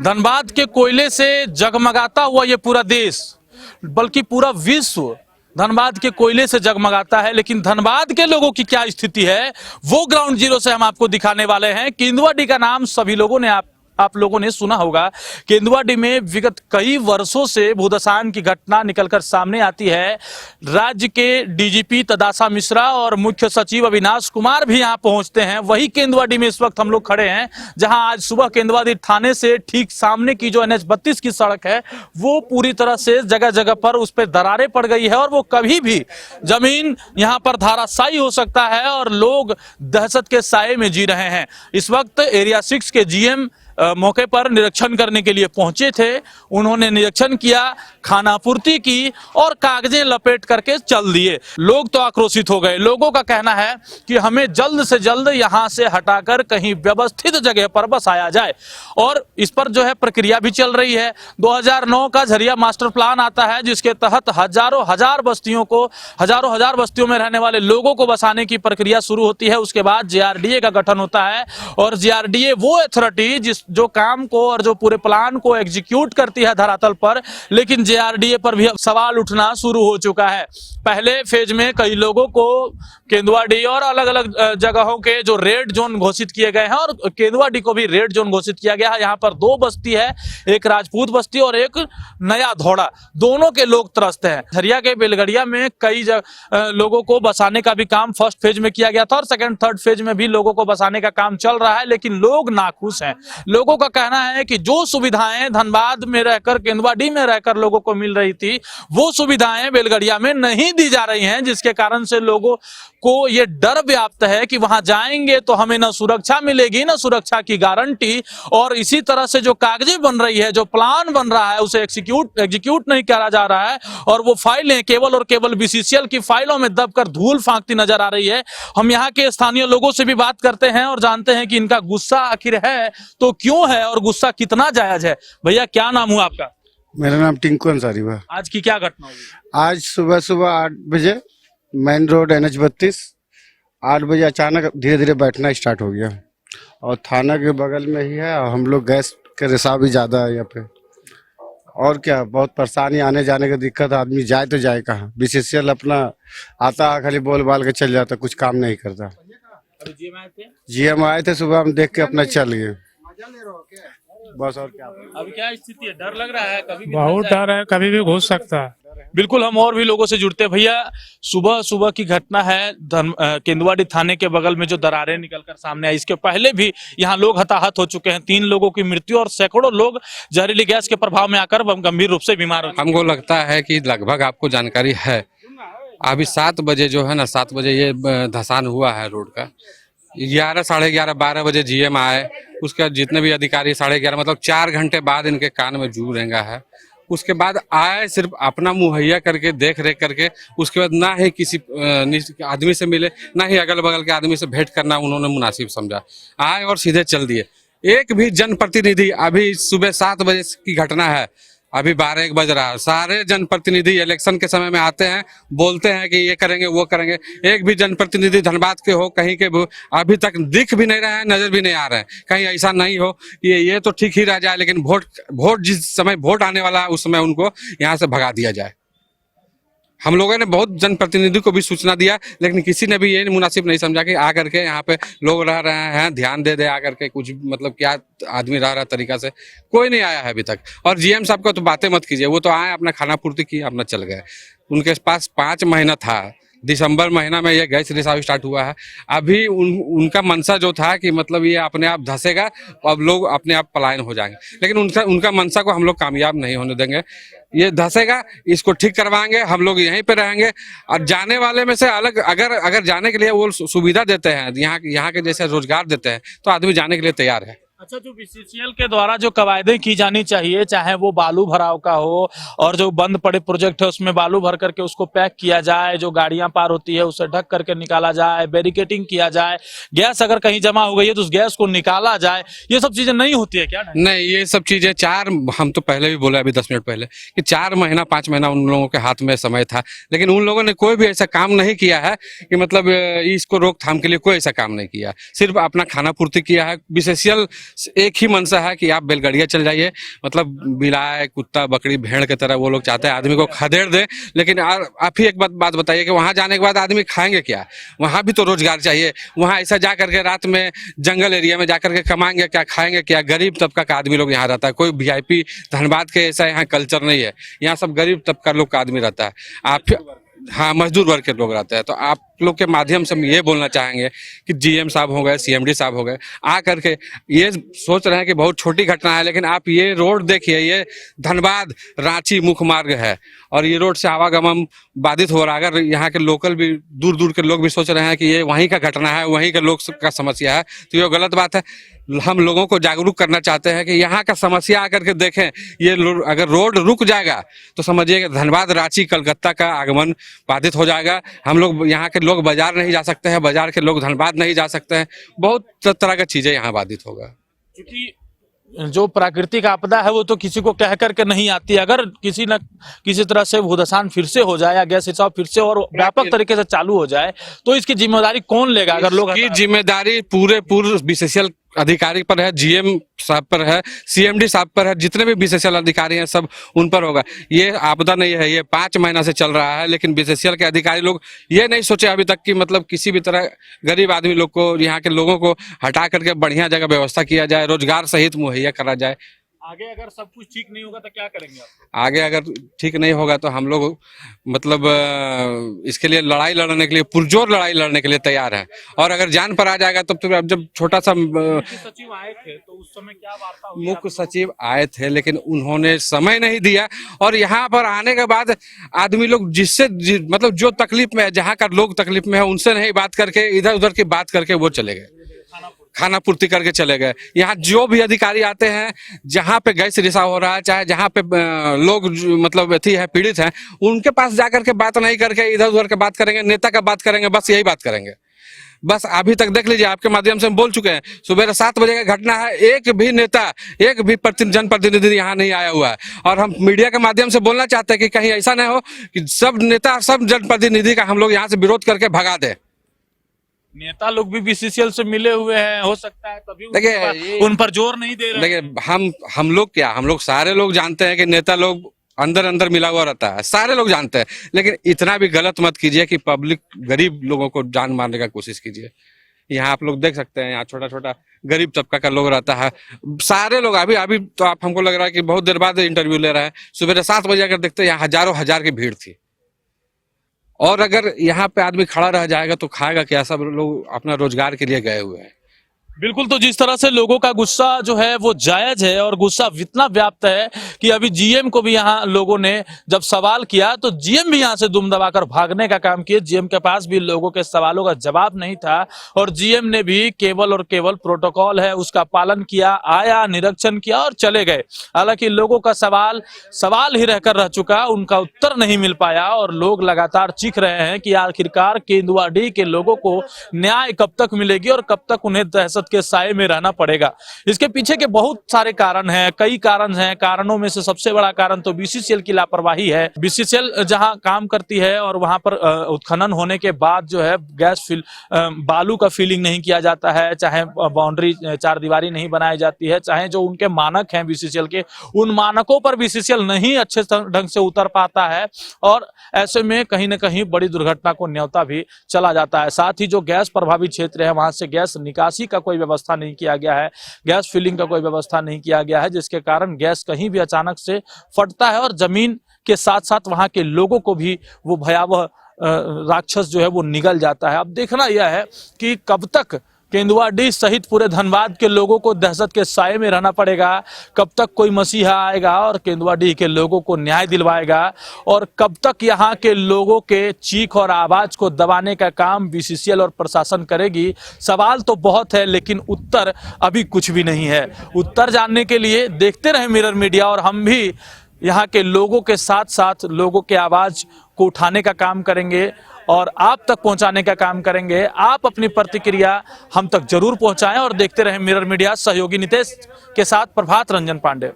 धनबाद के कोयले से जगमगाता हुआ ये पूरा देश, बल्कि पूरा विश्व धनबाद के कोयले से जगमगाता है। लेकिन धनबाद के लोगों की क्या स्थिति है वो ग्राउंड जीरो से हम आपको दिखाने वाले हैं। केंदुआडीह का नाम सभी लोगों ने आप लोगों ने सुना होगा। केंदुआडीह में विगत कई वर्षों से भूदसान की घटना निकलकर सामने आती है। राज्य के डीजीपी तदासा मिश्रा और मुख्य सचिव अविनाश कुमार भी यहां पहुंचते हैं। वही केंदुआडीह में इस वक्त हम लोग खड़े हैं, जहां आज सुबह केंदुआडीह थाने से ठीक सामने की जो NH-32 की सड़क है वो पूरी तरह से जगह जगह पर उस पर दरारें पड़ गई है और वो कभी भी जमीन यहां पर धाराशायी हो सकता है और लोग दहशत के साए में जी रहे हैं। इस वक्त एरिया 6 के GM मौके पर निरीक्षण करने के लिए पहुंचे थे। उन्होंने निरीक्षण किया, खानापूर्ति की और कागजें लपेट करके चल दिए। लोग तो आक्रोशित हो गए। लोगों का कहना है कि हमें जल्द से जल्द यहां से हटाकर कहीं व्यवस्थित जगह पर बसाया जाए और इस पर जो है प्रक्रिया भी चल रही है। 2009 का झरिया मास्टर प्लान आता है, जिसके तहत हजारों हजार बस्तियों में रहने वाले लोगों को बसाने की प्रक्रिया शुरू होती है। उसके बाद JRDA का गठन होता है और JRDA वो अथॉरिटी जो काम को और जो पूरे प्लान को एग्जीक्यूट करती है धरातल पर। लेकिन JRDA पर भी अब सवाल उठना शुरू हो चुका है। पहले फेज में कई लोगों को केंदुआडीह और अलग अलग जगहों के जो रेड जोन घोषित किए गए हैं और केंदुआडीह को भी रेड जोन घोषित किया गया है। यहाँ पर 2 बस्ती है, एक राजपूत बस्ती और एक नया धौड़ा। दोनों के लोग त्रस्त हैं। झरिया के बेलगड़िया में कई लोगों को बसाने का भी काम फर्स्ट फेज में किया गया था और सेकंड थर्ड फेज में भी लोगों को बसाने का काम चल रहा है। लेकिन लोग नाखुश हैं। लोगों का कहना है कि जो सुविधाएं धनबाद में रहकर केंदुआडीह में रहकर लोगों को मिल रही थी वो सुविधाएं बेलगड़िया में नहीं दी जा रही हैं, जिसके कारण से लोगों को ये डर व्याप्त है कि वहां जाएंगे तो हमें न सुरक्षा मिलेगी न सुरक्षा की गारंटी। और इसी तरह से जो कागजें बन रही है, जो प्लान बन रहा है, उसे एग्जीक्यूट नहीं करा जा रहा है और वो फाइलें केवल और केवल BCCL की फाइलों में दबकर धूल फांकती नजर आ रही है। हम यहाँ के स्थानीय लोगों से भी बात करते हैं और जानते हैं कि इनका गुस्सा आखिर है तो क्यों है और गुस्सा कितना जायज है। भैया क्या नाम हुआ आपका? मेरा नाम टिंकू अंसारी हुआ। आज की क्या घटना हुई? आज सुबह 8 बजे मेन रोड NH-32 8 बजे अचानक धीरे धीरे बैठना स्टार्ट हो गया और थाना के बगल में ही है और हम लोग गैस के रिसाव भी ज़्यादा है यहाँ पे। और क्या बहुत परेशानी, आने जाने का दिक्कत, आदमी जाए तो जाए कहाँ। BCCL अपना आता खाली बोल बाल के चल जाता, कुछ काम नहीं करता। GM आए थे सुबह, हम देख के अपना चल गए बस। और क्या अभी क्या स्थिति है? डर लग रहा है? कभी भी बहुत डर है, कभी भी घुस सकता है। बिल्कुल, हम और भी लोगों से जुड़ते हैं। भैया सुबह की घटना है, केंदुआडीह थाने के बगल में जो दरारें निकलकर सामने आई, इसके पहले भी यहाँ लोग हताहत हो चुके हैं। 3 लोगों की मृत्यु और सैकड़ों लोग जहरीली गैस के प्रभाव में आकर गंभीर रूप से बीमार हो। हमको लगता है कि लगभग आपको जानकारी है, अभी 7 बजे जो है ना, 7 बजे ये धसान हुआ है रोड का। 11, साढ़े 11, 12 बजे GM आए, उसके जितने भी अधिकारी 11:30 मतलब 4 घंटे बाद इनके कान में जू रेंगा है। उसके बाद आए, सिर्फ अपना मुहैया करके देख रेख करके, उसके बाद ना ही किसी आदमी से मिले, ना ही अगल बगल के आदमी से भेंट करना उन्होंने मुनासिब समझा। आए और सीधे चल दिए। एक भी जनप्रतिनिधि, अभी सुबह 7 बजे की घटना है, अभी 12-1 बज रहा है, सारे जनप्रतिनिधि इलेक्शन के समय में आते हैं, बोलते हैं कि ये करेंगे वो करेंगे। एक भी जनप्रतिनिधि धनबाद के हो, कहीं के अभी तक दिख भी नहीं रहे हैं, नजर भी नहीं आ रहे हैं। कहीं ऐसा नहीं हो कि ये तो ठीक ही रह जाए, लेकिन वोट जिस समय वोट आने वाला है उस समय उनको यहाँ से भगा दिया जाए। हम लोगों ने बहुत जनप्रतिनिधि को भी सूचना दिया, लेकिन किसी ने भी ये मुनासिब नहीं समझा कि आकर के यहाँ पे लोग रह रहे हैं, ध्यान दे आकर के कुछ, मतलब क्या आदमी रह रहा तरीका से। कोई नहीं आया है अभी तक। और GM साहब को तो बातें मत कीजिए, वो तो आए, अपना खाना पूर्ति की, अपना चल गए। उनके पास 5 महीना था, दिसंबर महीना में ये गैस रिसाव स्टार्ट हुआ है। अभी उनका मनसा जो था कि मतलब ये अपने आप धंसेगा, अब लोग अपने आप पलायन हो जाएंगे, लेकिन उनका मनसा को हम लोग कामयाब नहीं होने देंगे। ये धंसेगा, इसको ठीक करवाएंगे, हम लोग यहीं पे रहेंगे। और जाने वाले में से अलग, अगर जाने के लिए वो सुविधा देते हैं, यहाँ के जैसे रोजगार देते हैं, तो आदमी जाने के लिए तैयार है। अच्छा, जो BCCL के द्वारा जो कवायदे की जानी चाहिए, चाहे वो बालू भराव का हो और जो बंद पड़े प्रोजेक्ट है उसमें बालू भर करके उसको पैक किया जाए, जो गाड़ियां पार होती है उसे ढक करके निकाला जाए, बैरिकेटिंग किया जाए, गैस अगर कहीं जमा हो गई है तो उस गैस को निकाला जाए, ये सब चीजें नहीं होती है क्या? नहीं, ये सब चीजें हम तो पहले भी बोले, अभी 10 मिनट पहले, कि 4 महीना 5 महीना उन लोगों के हाथ में समय था, लेकिन उन लोगों ने कोई भी ऐसा काम नहीं किया है कि मतलब इसको रोकथाम के लिए कोई ऐसा काम नहीं किया। सिर्फ अपना खाना पूर्ति किया है। BCCL एक ही मंशा है कि आप बैलगाड़ियां चल जाइए, मतलब बिलाए कुत्ता बकरी भेड़ की तरह वो लोग चाहते हैं आदमी को खदेड़ दे। लेकिन आप ही एक बात बताइए कि वहां जाने के बाद आदमी खाएंगे क्या? वहां भी तो रोजगार चाहिए। वहां ऐसा जा करके रात में जंगल एरिया में जाकर के कमाएंगे क्या, खाएंगे क्या? गरीब तबका का आदमी लोग यहाँ रहता है। कोई वीआईपी धनबाद के ऐसा यहाँ कल्चर नहीं है। यहाँ सब गरीब तबका लोग का आदमी रहता है। आप हाँ, मजदूर वर्ग के लोग रहते हैं। तो आप लोग के माध्यम से हम ये बोलना चाहेंगे कि जीएम साहब हो गए, सीएमडी साहब हो गए, आ करके ये सोच रहे हैं कि बहुत छोटी घटना है, लेकिन आप ये रोड देखिए, ये धनबाद रांची मुख्य मार्ग है और ये रोड से आवागमन बाधित हो रहा है। अगर यहाँ के लोकल भी दूर दूर के लोग भी सोच रहे हैं कि ये वहीं का घटना है, वहीं के लोग का समस्या है, तो ये गलत बात है। हम लोगों को जागरूक करना चाहते हैं कि यहाँ का समस्या आकर के देखें। ये अगर रोड रुक जाएगा तो समझिए धनबाद रांची कलकत्ता का आगमन बाधित हो जाएगा। हम लोग यहाँ के लोग बाजार नहीं जा सकते हैं, बाजार के लोग धनबाद नहीं जा सकते हैं। बहुत तरह की चीजें यहाँ बाधित होगा। क्योंकि जो प्राकृतिक आपदा है वो तो किसी को कह करके नहीं आती। अगर किसी न किसी तरह से भूदसान फिर से हो जाए या गैस रिसाव फिर से और व्यापक तरीके से चालू हो जाए तो इसकी जिम्मेदारी कौन लेगा? अगर लोग की जिम्मेदारी पूरे बीसीसीएल अधिकारी पर है, जीएम साहब पर है, सीएमडी साहब पर है, जितने भी बीसीसीएल अधिकारी हैं सब उन पर होगा। ये आपदा नहीं है, ये 5 महीना से चल रहा है, लेकिन बीसीसीएल के अधिकारी लोग ये नहीं सोचे अभी तक कि मतलब किसी भी तरह गरीब आदमी लोग को, यहाँ के लोगों को हटा करके बढ़िया जगह व्यवस्था किया जाए, रोजगार सहित मुहैया करा जाए। आगे अगर सब कुछ ठीक नहीं होगा तो क्या करेंगे आप? आगे अगर ठीक नहीं होगा तो हम लोग मतलब इसके लिए लड़ाई लड़ने के लिए, पुरजोर लड़ाई लड़ने के लिए तैयार हैं। और अगर जान पर आ जाएगा तब तो अब जब छोटा सा सचिव आए थे तो उस समय क्या वार्ता हुई? मुख्य सचिव आए थे लेकिन उन्होंने समय नहीं दिया। और यहाँ पर आने के बाद आदमी लोग मतलब जो तकलीफ में है, जहाँ का लोग तकलीफ में है, उनसे नहीं बात करके इधर उधर की बात करके वो चले गए, खाना पूर्ति करके चले गए। यहाँ जो भी अधिकारी आते हैं, जहाँ पे गैस रिसाव हो रहा है, चाहे जहाँ पे लोग मतलब अथी है, पीड़ित हैं, उनके पास जाकर के बात नहीं करके इधर उधर के बात करेंगे, नेता का बात करेंगे, बस यही बात करेंगे। बस अभी तक देख लीजिए, आपके माध्यम से हम बोल चुके हैं, सुबह 7 बजे का घटना है, एक भी नेता, एक भी जनप्रतिनिधि यहाँ नहीं आया हुआ है। और हम मीडिया के माध्यम से बोलना चाहते हैं कि कहीं ऐसा नहीं हो कि सब नेता, सब जनप्रतिनिधि का हम लोग यहाँ से विरोध करके भगा दें। नेता लोग भी बीसीसीएल से मिले हुए हैं, हो सकता है तभी देखिए उन पर जोर नहीं दे रहे। देखिए हम लोग क्या, हम लोग सारे लोग जानते हैं कि नेता लोग अंदर अंदर मिला हुआ रहता है, सारे लोग जानते हैं। लेकिन इतना भी गलत मत कीजिए कि पब्लिक गरीब लोगों को जान मारने का कोशिश कीजिए। यहाँ आप लोग देख सकते हैं, यहाँ छोटा छोटा गरीब तबका का लोग रहता है, सारे लोग। अभी तो आप हमको लग रहा है कि बहुत देर बाद इंटरव्यू ले रहे हैं। सुबह 7 बजे अगर देखते हैं, यहाँ हजारों हजार की भीड़ थी। और अगर यहाँ पे आदमी खड़ा रह जाएगा तो खाएगा क्या? सब लोग अपना रोजगार के लिए गए हुए हैं। बिल्कुल। तो जिस तरह से लोगों का गुस्सा जो है वो जायज है और गुस्सा इतना व्याप्त है कि अभी जीएम को भी यहाँ लोगों ने जब सवाल किया तो जीएम भी यहाँ से दुम दबाकर भागने का काम किए। जीएम के पास भी लोगों के सवालों का जवाब नहीं था और जीएम ने भी केवल और केवल प्रोटोकॉल है उसका पालन किया, आया, निरीक्षण किया और चले गए। हालांकि लोगों का सवाल ही रहकर रह चुका, उनका उत्तर नहीं मिल पाया और लोग लगातार चीख रहे हैं कि आखिरकार केंदुआडीह के लोगों को न्याय कब तक मिलेगी और कब तक उन्हें दहशत के साए में रहना पड़ेगा। इसके पीछे के बहुत सारे कारण हैं, कई कारण हैं। कारणों में से सबसे बड़ा कारण तो बीसीसीएल की लापरवाही है। बीसीसीएल जहां काम करती है और वहां पर उत्खनन होने के बाद जो है बालू का फिलिंग नहीं किया जाता है, चाहे बाउंड्री 4 दीवारी नहीं बनाई जाती है, चाहे जो उनके मानक हैं बीसीसीएल के, उन मानकों पर बीसीसीएल नहीं अच्छे ढंग से उतर पाता है और ऐसे में कहीं ना कहीं बड़ी दुर्घटना को न्योता भी चला जाता है। साथ ही जो गैस प्रभावित क्षेत्र है वहां से गैस निकासी का कोई व्यवस्था नहीं किया गया है, गैस फिलिंग का कोई व्यवस्था नहीं किया गया है, जिसके कारण गैस कहीं भी अचानक से फटता है और जमीन के साथ साथ वहां के लोगों को भी वो भयावह राक्षस जो है वो निगल जाता है। अब देखना यह है कि कब तक केंदुआडीह सहित पूरे धनबाद के लोगों को दहशत के साए में रहना पड़ेगा, कब तक कोई मसीहा आएगा और केंदुआडीह के लोगों को न्याय दिलवाएगा और कब तक यहाँ के लोगों के चीख और आवाज को दबाने का काम बीसीसीएल और प्रशासन करेगी। सवाल तो बहुत है लेकिन उत्तर अभी कुछ भी नहीं है। उत्तर जानने के लिए देखते रहे मिरर मीडिया और हम भी यहाँ के लोगों के साथ साथ लोगों के आवाज को उठाने का काम करेंगे और आप तक पहुंचाने का काम करेंगे। आप अपनी प्रतिक्रिया हम तक जरूर पहुंचाएं और देखते रहें मिरर मीडिया। सहयोगी नितेश के साथ प्रभात रंजन पांडे।